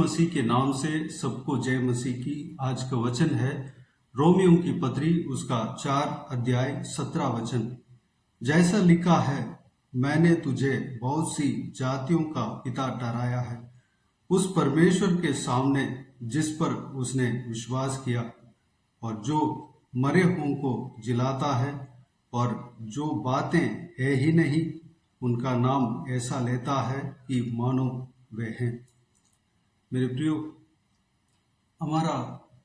मसीह के नाम से सबको जय मसीह की। आज का वचन है रोमियों की पत्री उसका 4 अध्याय 17 वचन। जैसा लिखा है, मैंने तुझे बहुत सी जातियों का पिता ठहराया है, उस परमेश्वर के सामने जिस पर उसने विश्वास किया और जो मरे हुओं को जिलाता है और जो बातें है ही नहीं उनका नाम ऐसा लेता है कि मानो वे हैं। मेरे प्रियो, हमारा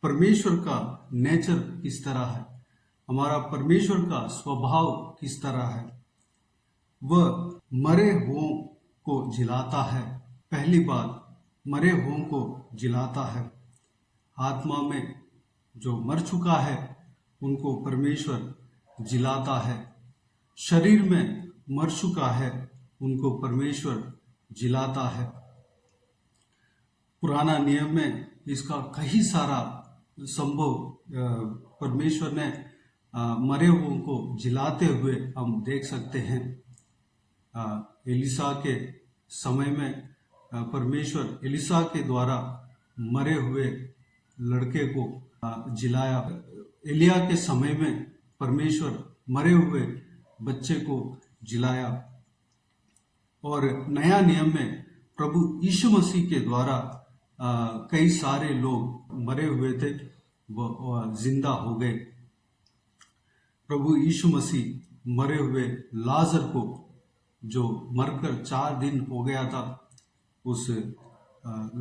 परमेश्वर का नेचर किस तरह है, हमारा परमेश्वर का स्वभाव किस तरह है। वह मरे हुओं को जिलाता है। पहली बात, मरे हुओं को जिलाता है। आत्मा में जो मर चुका है उनको परमेश्वर जिलाता है। शरीर में मर चुका है उनको परमेश्वर जिलाता है। पुराना नियम में इसका कई सारा संभव परमेश्वर ने मरे हुओं को जिलाते हुए हम देख सकते हैं। एलिसा के समय में परमेश्वर एलिसा के द्वारा मरे हुए लड़के को जिलाया। एलिया के समय में परमेश्वर मरे हुए बच्चे को जिलाया। और नया नियम में प्रभु यीशु मसीह के द्वारा कई सारे लोग मरे हुए थे, वो जिंदा हो गए। प्रभु यीशु मसीह मरे हुए लाजर को, जो मरकर 4 दिन हो गया था, उस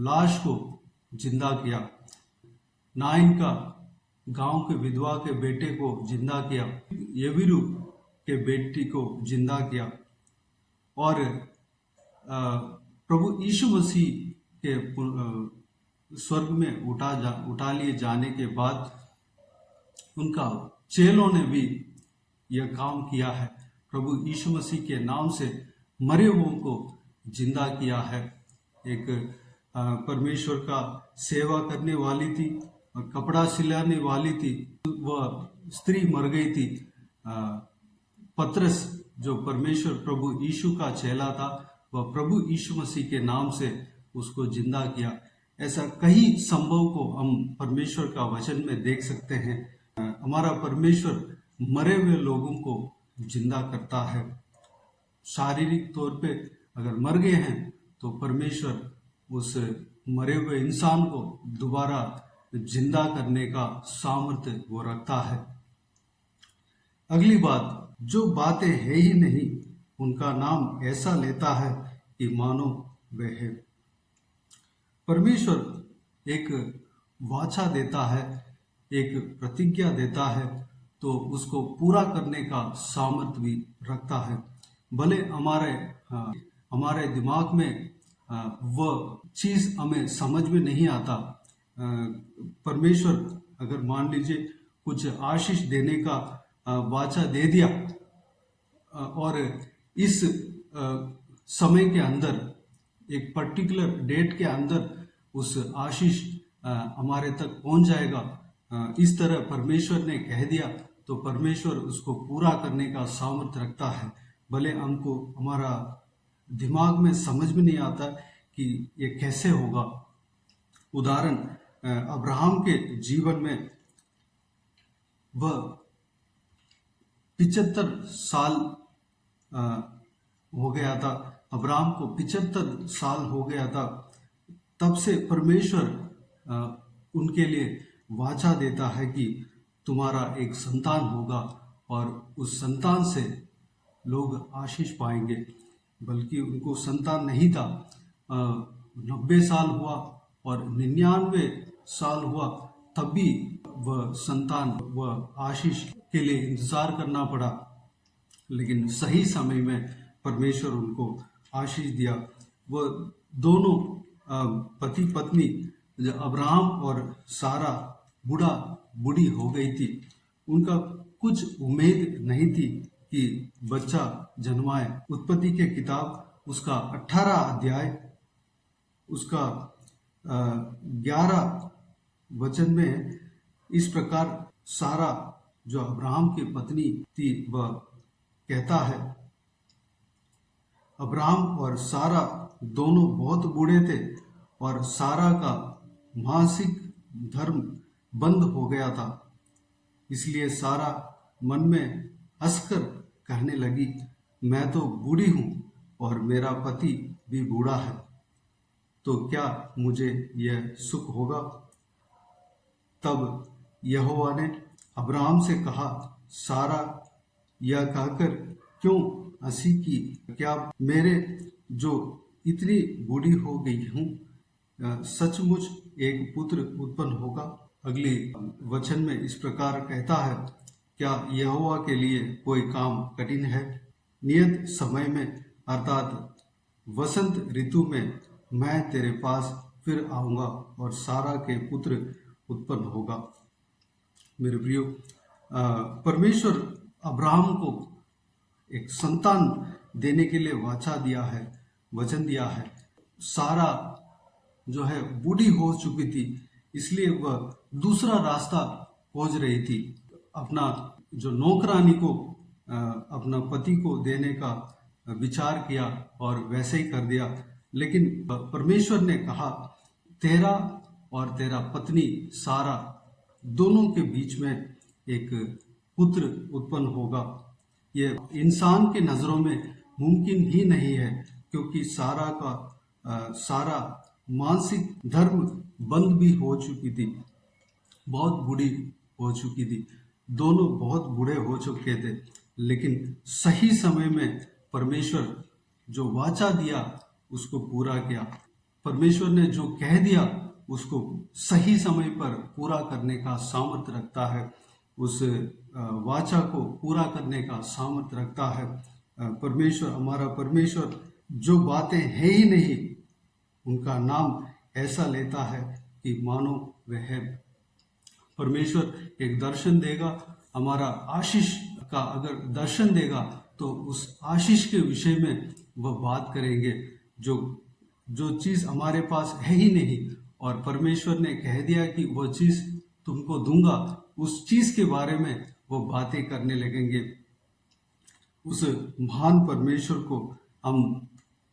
लाश को जिंदा किया। नाइन का गांव के विधवा के बेटे को जिंदा किया। यवीरु के बेटी को जिंदा किया। और प्रभु यीशु मसीह के स्वर्ग में उठा लिए जाने के बाद उनका चेलों ने भी यह काम किया है। प्रभु यीशु मसीह के नाम से मरे हुओं को जिंदा किया है। एक परमेश्वर का सेवा करने वाली थी, कपड़ा सिलाने वाली थी, वह स्त्री मर गई थी। पतरस, जो परमेश्वर प्रभु यीशु का चेला था, वह प्रभु यीशु मसीह के नाम से उसको जिंदा किया। ऐसा कई संभव को हम परमेश्वर का वचन में देख सकते हैं। हमारा परमेश्वर मरे हुए लोगों को जिंदा करता है। शारीरिक तौर पे अगर मर गए हैं तो परमेश्वर उस मरे हुए इंसान को दोबारा जिंदा करने का सामर्थ्य वो रखता है। अगली बात, जो बातें है ही नहीं उनका नाम ऐसा लेता है कि मानो वे है। परमेश्वर एक वाचा देता है, एक प्रतिज्ञा देता है, तो उसको पूरा करने का सामर्थ्य भी रखता है। भले हमारे दिमाग में वह चीज हमें समझ में नहीं आता। परमेश्वर अगर मान लीजिए कुछ आशीष देने का वाचा दे दिया और इस समय के अंदर, एक पर्टिकुलर डेट के अंदर उस आशीष हमारे तक पहुंच जाएगा, इस तरह परमेश्वर ने कह दिया, तो परमेश्वर उसको पूरा करने का सामर्थ्य रखता है। भले हमको हमारा दिमाग में समझ में नहीं आता कि ये कैसे होगा। उदाहरण, अब्राहम के जीवन में वह 75 साल हो गया था। अब्राहम को 75 साल हो गया था। तब से परमेश्वर उनके लिए वाचा देता है कि तुम्हारा एक संतान होगा और उस संतान से लोग आशीष पाएंगे। बल्कि उनको संतान नहीं था। 90 साल हुआ और 99 साल हुआ, तब भी वह संतान, वह आशीष के लिए इंतजार करना पड़ा। लेकिन सही समय में परमेश्वर उनको आशीष दिया। वह दोनों पति पत्नी, अब्राहम और सारा, बूढ़ी हो गई थी। उनका कुछ उम्मीद नहीं थी कि बच्चा जन्माए। उत्पत्ति के किताब उसका 18 अध्याय उसका 11 वचन में इस प्रकार सारा, जो अब्राहम की पत्नी थी, वह कहता है, अब्राहम और सारा दोनों बहुत बूढ़े थे और सारा का मासिक धर्म बंद हो गया था। इसलिए सारा मन में हंसकर कहने लगी, मैं तो बूढ़ी हूं और मेरा पति भी बूढ़ा है, तो क्या मुझे यह सुख होगा? तब यहोवा ने अब्राहम से कहा, सारा यह कहकर क्यों हंसी की? क्या मेरे जो इतनी बूढ़ी हो गई हूँ सचमुच एक पुत्र उत्पन्न होगा? अगली वचन में इस प्रकार कहता है, क्या यहोवा के लिए कोई काम कठिन है? नियत समय में अर्थात वसंत ऋतु में मैं तेरे पास फिर आऊंगा और सारा के पुत्र उत्पन्न होगा। मेरे प्रियो, परमेश्वर अब्राहम को एक संतान देने के लिए वाचा दिया है, वचन दिया है। सारा जो है बूढ़ी हो चुकी थी, इसलिए वह दूसरा रास्ता खोज रही थी। अपना जो नौकरानी को अपना पति को देने का विचार किया और वैसे ही कर दिया। लेकिन परमेश्वर ने कहा, तेरा और तेरा पत्नी सारा दोनों के बीच में एक पुत्र उत्पन्न होगा। ये इंसान के नजरों में मुमकिन ही नहीं है, क्योंकि सारा मानसिक धर्म बंद भी हो चुकी थी, बहुत बूढ़ी हो चुकी थी, दोनों बहुत बूढ़े हो चुके थे। लेकिन सही समय में परमेश्वर जो वाचा दिया उसको पूरा किया। परमेश्वर ने जो कह दिया उसको सही समय पर पूरा करने का सामर्थ्य रखता है, उस वाचा को पूरा करने का सामर्थ्य रखता है। परमेश्वर, हमारा परमेश्वर जो बातें है ही नहीं उनका नाम ऐसा लेता है कि मानो वह है। परमेश्वर एक दर्शन देगा, हमारा आशीष का अगर दर्शन देगा तो उस आशीष के विषय में वह बात करेंगे। जो चीज हमारे पास है ही नहीं और परमेश्वर ने कह दिया कि वह चीज तुमको दूंगा, उस चीज के बारे में वो बातें करने लगेंगे। उस महान परमेश्वर को हम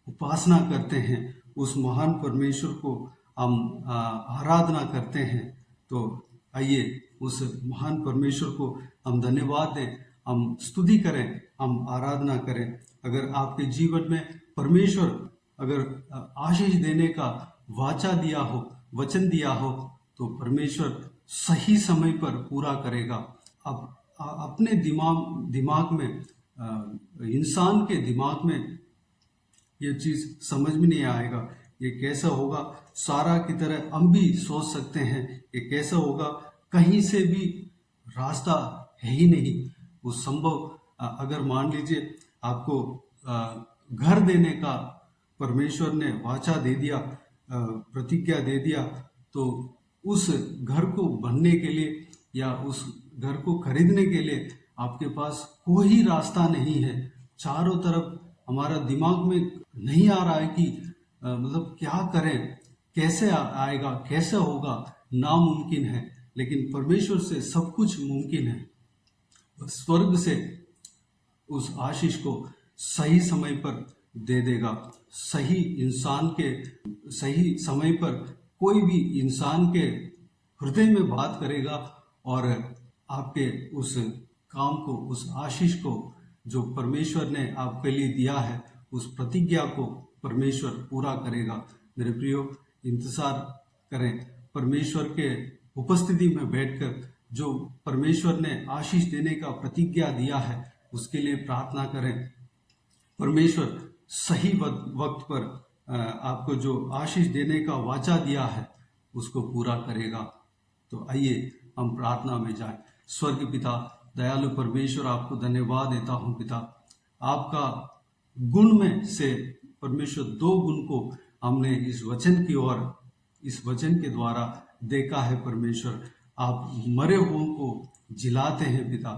उपासना करते हैं, उस महान परमेश्वर को हम आराधना करते हैं। तो आइए उस महान परमेश्वर को हम धन्यवाद दें, हम स्तुति करें, हम आराधना करें। अगर आपके जीवन में परमेश्वर अगर आशीष देने का वाचा दिया हो, वचन दिया हो, तो परमेश्वर सही समय पर पूरा करेगा। अब अपने दिमाग में, इंसान के दिमाग में ये चीज समझ में नहीं आएगा, ये कैसा होगा। सारा की तरह हम भी सोच सकते हैं ये कैसा होगा, कहीं से भी रास्ता है ही नहीं। वो संभव अगर मान लीजिए आपको घर देने का परमेश्वर ने वाचा दे दिया, प्रतिज्ञा दे दिया, तो उस घर को बनने के लिए या उस घर को खरीदने के लिए आपके पास कोई रास्ता नहीं है। चारों तरफ हमारा दिमाग में नहीं आ रहा है कि मतलब क्या करें, कैसे आएगा, कैसे होगा, नामुमकिन है। लेकिन परमेश्वर से सब कुछ मुमकिन है। स्वर्ग से उस आशीष को सही समय पर दे देगा। सही इंसान के सही समय पर कोई भी इंसान के हृदय में बात करेगा और आपके उस काम को, उस आशीष को जो परमेश्वर ने आपके लिए दिया है, उस प्रतिज्ञा को परमेश्वर पूरा करेगा। मेरे प्रियो, इंतजार करें परमेश्वर के उपस्थिति में बैठकर। जो परमेश्वर ने आशीष देने का प्रतिज्ञा दिया है उसके लिए प्रार्थना करें। परमेश्वर सही वक्त पर आपको जो आशीष देने का वाचा दिया है उसको पूरा करेगा। तो आइए हम प्रार्थना में जाएं। स्वर्ग पिता, दयालु परमेश्वर, आपको धन्यवाद देता हूं पिता। आपका गुण में से परमेश्वर 2 गुण को हमने इस वचन की ओर, इस वचन के द्वारा देखा है। परमेश्वर, आप मरे हुओं को जिलाते हैं पिता,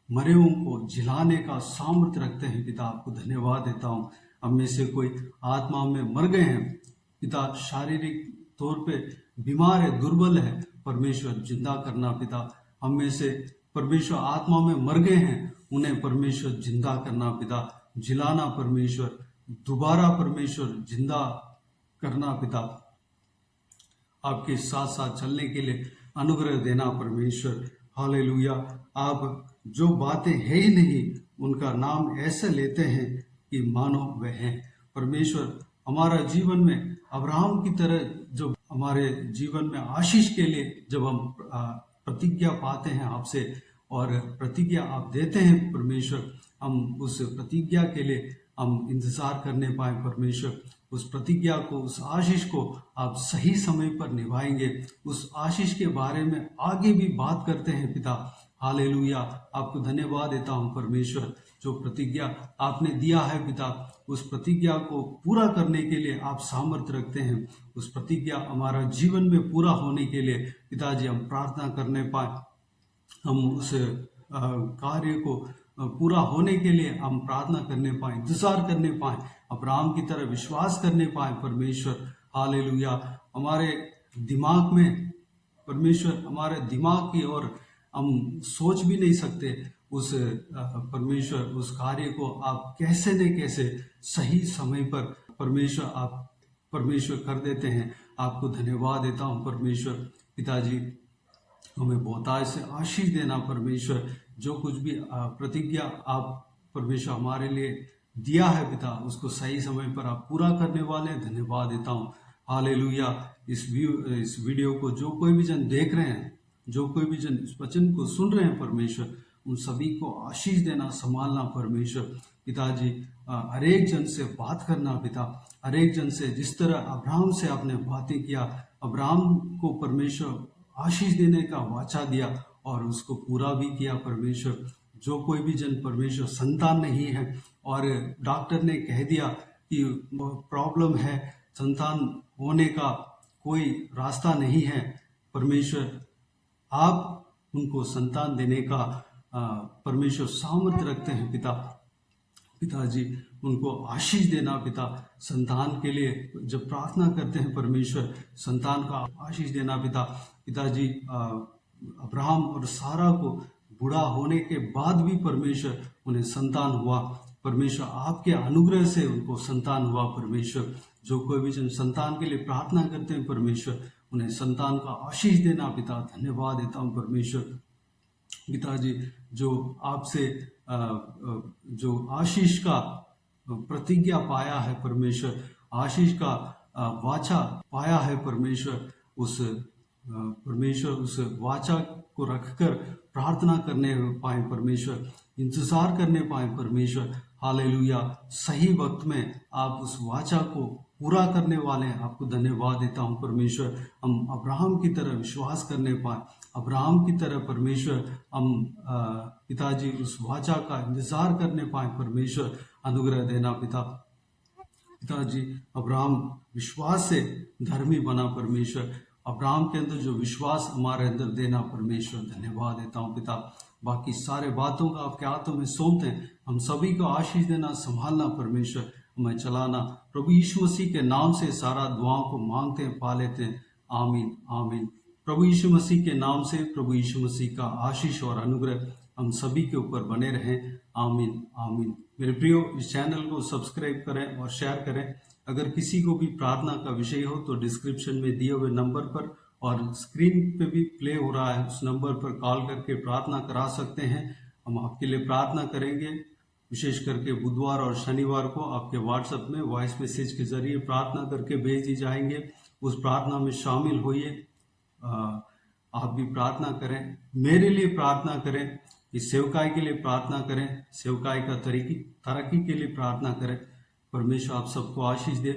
मरे हुओं को जिलाने का सामर्थ्य रखते हैं पिता। आपको धन्यवाद देता हूँ। हम में से कोई आत्मा में मर गए हैं पिता, शारीरिक तौर पे बीमार है, दुर्बल है, परमेश्वर जिंदा करना पिता। हम में से परमेश्वर आत्मा में मर गए हैं, उन्हें परमेश्वर जिंदा करना पिता, जिलाना परमेश्वर, दोबारा परमेश्वर जिंदा करना पिता। आपके साथ साथ चलने के लिए अनुग्रह देना परमेश्वर। हालेलुया। आप जो बातें है ही नहीं उनका नाम ऐसे लेते हैं कि मानो वह है। परमेश्वर हमारा जीवन में अब्राहम की तरह जो हमारे जीवन में आशीष के लिए जब हम प्रतिज्ञा पाते हैं आपसे और प्रतिज्ञा आप देते हैं परमेश्वर, हम उस प्रतिज्ञा के लिए हम इंतजार करने पाए परमेश्वर। उस प्रतिज्ञा को, उस आशीष को आप सही समय पर निभाएंगे। उस आशीष के बारे में आगे भी बात करते हैं पिता। हालेलुया। आपको धन्यवाद देता हूं परमेश्वर, जो प्रतिज्ञा आपने दिया है पिता, उस प्रतिज्ञा को पूरा करने के लिए आप सामर्थ्य रखते हैं। उस प्रतिज्ञा हमारा जीवन में पूरा होने के लिए पिताजी हम प्रार्थना करने पाए, हम उस कार्य को पूरा होने के लिए हम प्रार्थना करने पाए, इंतजार करने पाए, अब्राहम की तरह विश्वास करने पाए परमेश्वर। हालेलुया। हमारे दिमाग में परमेश्वर, हमारे दिमाग की ओर हम सोच भी नहीं सकते उस परमेश्वर उस कार्य को आप कैसे न कैसे सही समय पर परमेश्वर आप परमेश्वर कर देते हैं। आपको धन्यवाद देता हूँ परमेश्वर। पिताजी हमें बहुतायत से आशीष देना परमेश्वर। जो कुछ भी प्रतिज्ञा आप परमेश्वर हमारे लिए दिया है पिता, उसको सही समय पर आप पूरा करने वाले हैं। धन्यवाद देता हूँ। हालेलुया। इस वीडियो को जो कोई भी जन देख रहे हैं, जो कोई भी जन इस वचन को सुन रहे हैं परमेश्वर, उन सभी को आशीष देना, संभालना परमेश्वर। पिताजी हर एक जन से बात करना पिता, हर एक जन से जिस तरह अब्राहम से आपने बातें किया, अब्राहम को परमेश्वर आशीष देने का वाचा दिया और उसको पूरा भी किया परमेश्वर। जो कोई भी जन परमेश्वर संतान नहीं है और डॉक्टर ने कह दिया कि प्रॉब्लम है, संतान होने का कोई रास्ता नहीं है, परमेश्वर आप उनको संतान देने का परमेश्वर सामर्थ्य रखते हैं पिता। पिताजी उनको आशीष देना पिता। संतान के लिए जब प्रार्थना करते हैं परमेश्वर, संतान का आशीष देना पिता। पिताजी अब्राहम और सारा को बूढ़ा होने के बाद भी परमेश्वर उन्हें संतान हुआ परमेश्वर। आपके अनुग्रह से उनको संतान हुआ परमेश्वर। जो कोई भी जन संतान के लिए प्रार्थना करते हैं परमेश्वर, उन्हें संतान का आशीष देना पिता। धन्यवाद देता हूँ परमेश्वर। पिताजी जो आपसे जो आशीष का प्रतिज्ञा पाया है परमेश्वर, आशीष का वाचा पाया है परमेश्वर, उस परमेश्वर उस वाचा को रखकर प्रार्थना करने पाए परमेश्वर, इंतजार करने पाए परमेश्वर। हालेलुया। सही वक्त में आप उस वाचा को पूरा करने वाले हैं। आपको धन्यवाद देता हूँ परमेश्वर। हम अब्राहम की तरह विश्वास करने पाए, अब्राहम की तरह परमेश्वर हम पिताजी उस वाचा का इंतजार करने पाए परमेश्वर। अनुग्रह देना पिता। पिताजी अब्राहम विश्वास से धर्मी बना परमेश्वर। अब्राहम के अंदर जो विश्वास हमारे अंदर देना परमेश्वर। धन्यवाद देता हूँ पिता। बाकी सारे बातों का आपके हाथों में सौंपते हैं। हम सभी को आशीष देना, संभालना परमेश्वर, हमें चलाना। प्रभु यीशु मसीह के नाम से सारा दुआओं को मांगते हैं, पा लेते हैं। आमीन आमीन। प्रभु यीशु मसीह के नाम से प्रभु यीशु मसीह का आशीष और अनुग्रह हम सभी के ऊपर बने रहें। आमीन आमीन। मेरे प्रियो, इस चैनल को सब्सक्राइब करें और शेयर करें। अगर किसी को भी प्रार्थना का विषय हो तो डिस्क्रिप्शन में दिए हुए नंबर पर और स्क्रीन पे भी प्ले हो रहा है, उस नंबर पर कॉल करके प्रार्थना करा सकते हैं। हम आपके लिए प्रार्थना करेंगे। विशेष करके बुधवार और शनिवार को आपके व्हाट्सएप में वॉइस मैसेज के जरिए प्रार्थना करके भेज दी जाएंगे। उस प्रार्थना में शामिल होइए। आप भी प्रार्थना करें, मेरे लिए प्रार्थना करें, इस सेवकाई के लिए प्रार्थना करें, सेवकाई का तरक्की के लिए प्रार्थना करें। परमेश्वर आप सबको आशीष दे।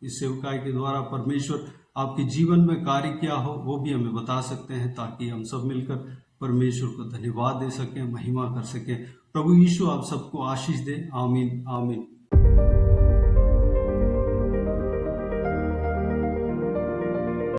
इस सेवकाई के द्वारा परमेश्वर आपके जीवन में कार्य किया हो वो भी हमें बता सकते हैं, ताकि हम सब मिलकर परमेश्वर को धन्यवाद दे सकें, महिमा कर सकें। प्रभु यीशु आप सबको आशीष दे। आमीन आमीन।